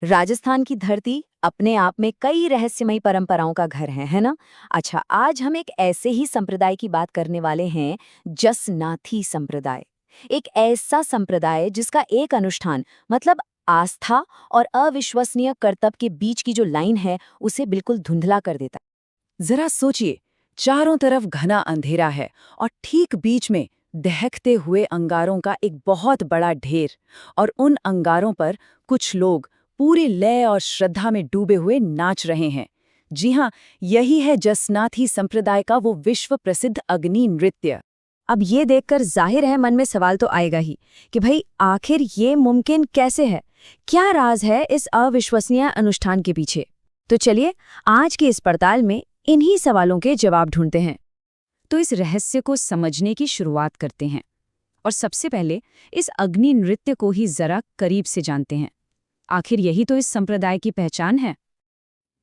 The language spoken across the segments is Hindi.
राजस्थान की धरती अपने आप में कई रहस्यमयी परंपराओं का घर है ना? अच्छा, आज हम एक ऐसे ही संप्रदाय की बात करने वाले हैं, जसनाथी संप्रदाय। एक ऐसा संप्रदाय जिसका एक अनुष्ठान मतलब आस्था और अविश्वसनीय कर्तव्य के बीच की जो लाइन है, उसे बिल्कुल धुंधला कर देता जरा सोचिए, चारों तरफ घना अंधेरा है और ठीक बीच में दहकते हुए अंगारों का एक बहुत बड़ा ढेर। और उन अंगारों पर कुछ लोग पूरी लय और श्रद्धा में डूबे हुए नाच रहे हैं। जी हाँ, यही है जसनाथी संप्रदाय का वो विश्व प्रसिद्ध अग्नि नृत्य। अब ये देखकर जाहिर है मन में सवाल तो आएगा ही कि भाई आखिर ये मुमकिन कैसे है? क्या राज है इस अविश्वसनीय अनुष्ठान के पीछे? तो चलिए आज की इस पड़ताल में इन्हीं सवालों के जवाब ढूंढते हैं। तो इस रहस्य को समझने की शुरुआत करते हैं और सबसे पहले इस अग्नि नृत्य को ही जरा करीब से जानते हैं। आखिर यही तो इस संप्रदाय की पहचान है।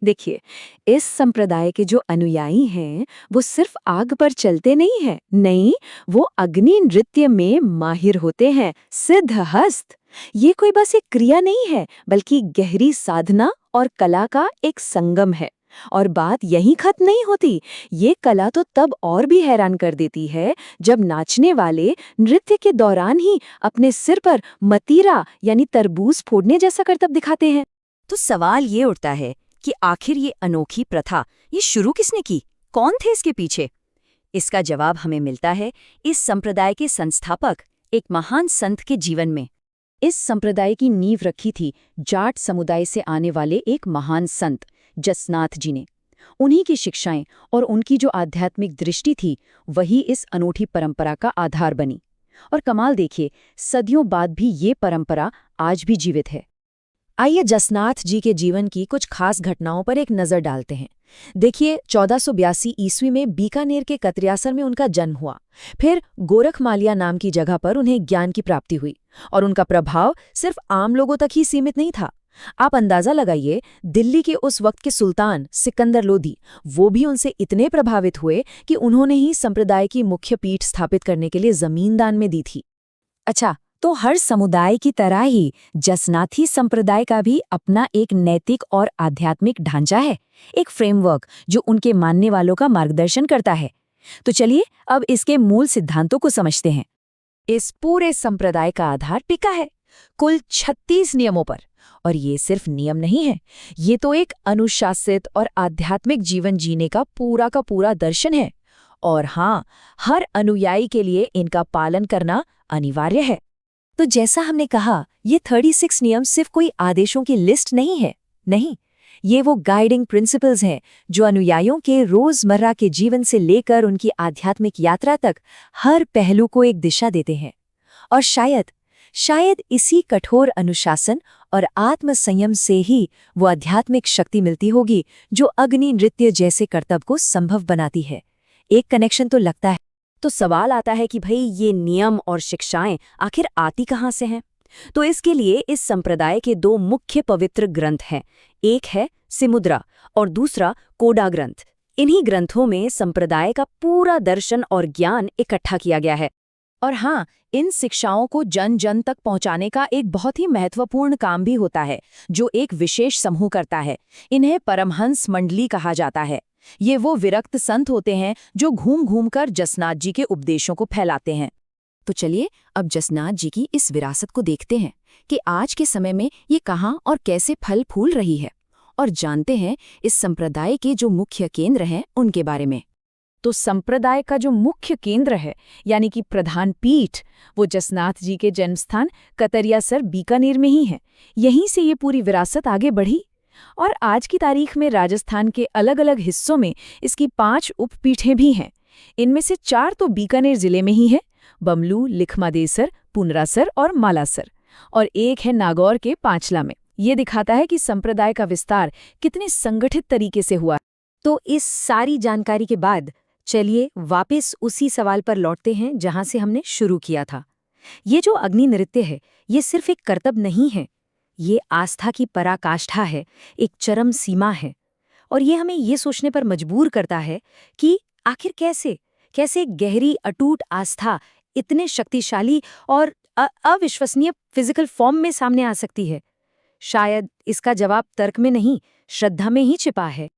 देखिए, इस संप्रदाय के जो अनुयायी हैं, वो सिर्फ आग पर चलते नहीं हैं, नहीं, वो अग्नि नृत्य में माहिर होते हैं, सिद्धहस्त। ये कोई बस एक क्रिया नहीं है, बल्कि गहरी साधना और कला का एक संगम है। और बात यहीं खत्म नहीं होती। ये कला तो तब और भी हैरान कर देती है, जब नाचने वाले नृत्य के दौरान ही अपने सिर पर मतीरा यानी तरबूज फोड़ने जैसा करतब दिखाते हैं। तो सवाल ये उठता है कि आखिर ये अनोखी प्रथा ये शुरू किसने की? कौन थे इसके पीछे? इसका जवाब हमें मिलता है इस संप्रदाय के संस्थापक, एक महान संत के जीवन में। इस संप्रदाय की नींव रखी थी जाट समुदाय से आने वाले एक महान संत जसनाथ जी ने। उन्हीं की शिक्षाएं और उनकी जो आध्यात्मिक दृष्टि थी, वही इस अनूठी परंपरा का आधार बनी। और कमाल देखिए, सदियों बाद भी ये परंपरा आज भी जीवित है। आइए जसनाथ जी के जीवन की कुछ खास घटनाओं पर एक नज़र डालते हैं। देखिए, 1482 ईस्वी में बीकानेर के कतरियासर में उनका जन्म हुआ। फिर गोरखमालिया नाम की जगह पर उन्हें ज्ञान की प्राप्ति हुई और उनका प्रभाव सिर्फ आम लोगों तक ही सीमित नहीं था। आप अंदाजा लगाइए, दिल्ली के उस वक्त के सुल्तान सिकंदर लोधी, वो भी उनसे इतने प्रभावित हुए कि उन्होंने ही संप्रदाय की मुख्य पीठ स्थापित करने के लिए जमीन दान में दी थी। अच्छा, तो हर समुदाय की तरह ही जसनाथी संप्रदाय का भी अपना एक नैतिक और आध्यात्मिक ढांचा है, एक फ्रेमवर्क जो उनके मानने वालों का मार्गदर्शन करता है। तो चलिए अब इसके मूल सिद्धांतों को समझते हैं। इस पूरे संप्रदाय का आधार टिका है कुल 36 नियमों पर। और ये सिर्फ नियम नहीं है, ये तो एक अनुशासित और आध्यात्मिक जीवन जीने का पूरा दर्शन है। और हाँ, हर अनुयायी के लिए इनका पालन करना अनिवार्य है। तो जैसा हमने कहा, ये 36 नियम सिर्फ कोई आदेशों की लिस्ट नहीं है, नहीं, ये वो गाइडिंग प्रिंसिपल्स हैं जो अनुयायियों के रोजमर्रा के जीवन से लेकर उनकी आध्यात्मिक यात्रा तक हर पहलू को एक दिशा देते हैं। और शायद इसी कठोर अनुशासन और आत्म संयम से ही वो आध्यात्मिक शक्ति मिलती होगी जो अग्नि नृत्य जैसे कर्तव्य को संभव बनाती है। एक कनेक्शन तो लगता है। तो सवाल आता है कि भाई ये नियम और शिक्षाएं आखिर आती कहाँ से हैं? तो इसके लिए इस संप्रदाय के दो मुख्य पवित्र ग्रंथ हैं। एक है सिमुद्रा और दूसरा कोडा ग्रंथ। इन्हीं ग्रंथों में संप्रदाय का पूरा दर्शन और ज्ञान इकट्ठा किया गया है। और हाँ, इन शिक्षाओं को जन जन तक पहुंचाने का एक बहुत ही महत्वपूर्ण काम भी होता है, जो एक विशेष समूह करता है। इन्हें परमहंस मंडली कहा जाता है। ये वो विरक्त संत होते हैं जो घूम घूम कर जसनाथ जी के उपदेशों को फैलाते हैं। तो चलिए अब जसनाथ जी की इस विरासत को देखते हैं कि आज के समय में ये कहाँ और कैसे फल फूल रही है, और जानते हैं इस संप्रदाय के जो मुख्य केंद्र हैं उनके बारे में। तो संप्रदाय का जो मुख्य केंद्र है, यानी कि प्रधान पीठ, वो जसनाथ जी के जन्मस्थान कतरियासर बीकानेर में ही है। यहीं से ये पूरी विरासत आगे बढ़ी और आज की तारीख में राजस्थान के अलग अलग हिस्सों में इसकी 5 उपपीठें भी हैं। इनमें से 4 तो बीकानेर जिले में ही है, बमलू, लिखमादेसर, पुनरासर और मालासर, और एक है नागौर के पांचला में। ये दिखाता है कि संप्रदाय का विस्तार कितने संगठित तरीके से हुआ। तो इस सारी जानकारी के बाद चलिए वापस उसी सवाल पर लौटते हैं जहां से हमने शुरू किया था। ये जो अग्नि नृत्य है, ये सिर्फ एक कर्तव्य नहीं है, ये आस्था की पराकाष्ठा है, एक चरम सीमा है। और ये हमें ये सोचने पर मजबूर करता है कि आखिर कैसे गहरी अटूट आस्था इतने शक्तिशाली और अविश्वसनीय फिजिकल फॉर्म में सामने आ सकती है। शायद इसका जवाब तर्क में नहीं, श्रद्धा में ही छिपा है।